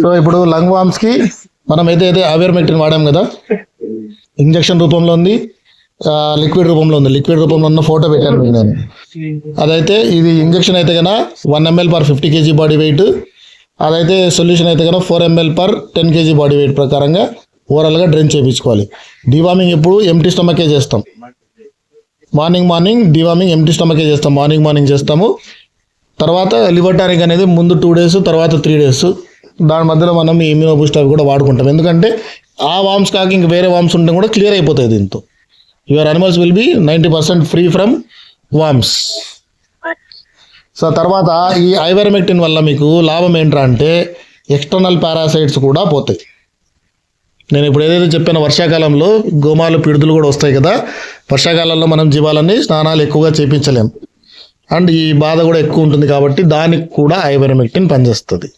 So ఇప్పుడు lung వామ్స్కి మనం ఏదైతే ఐవర్మెక్టిన్ వాడాం కదా, ఇంజెక్షన్ రూపంలో ఉంది, లిక్విడ్ రూపంలో ఉంది. లిక్విడ్ రూపంలో ఉన్న ఫోటో పెట్టాను మీకు నేను. అదైతే ఇది ఇంజెక్షన్ అయితే కన్నా 1 ml per 50 kg body weight, అదైతే సొల్యూషన్ అయితే కన్నా 4 ml per 10 kg body weight ప్రకారంగా ఓవరాల్గా డ్రైన్ చేయించుకోవాలి. డివార్మింగ్ ఎప్పుడు ఎంటీ స్టమకే చేస్తాం. మార్నింగ్ డివార్మింగ్ ఎంటీ స్టమకే చేస్తాం. మార్నింగ్ చేస్తాము. తర్వాత లివర్ టానిక్ అనేది ముందు 2 days, తర్వాత 3 days. దాని మధ్యలో మనం ఈ ఇమ్యూనో బూస్ట్ అవి కూడా వాడుకుంటాం. ఎందుకంటే ఆ వామ్స్ కాక ఇంక వేరే వామ్స్ ఉంటే కూడా క్లియర్ అయిపోతాయి దీంతో. Your animals will be 90% free from worms. So తర్వాత ఈ ఐవర్మెక్టిన్ వల్ల మీకు లాభం ఏంట్రా అంటే ఎక్స్టర్నల్ పారాసైట్స్ కూడా పోతాయి. నేను ఇప్పుడు ఏదైతే చెప్పానో వర్షాకాలంలో గోమాలు పిడుదలు కూడా వస్తాయి కదా. వర్షాకాలంలో మనం జీవాలన్నీ స్నానాలు ఎక్కువగా చేయించలేం అండ్ ఈ బాధ కూడా ఎక్కువ ఉంటుంది కాబట్టి దానికి కూడా ఐవర్మెక్టిన్ పనిచేస్తుంది.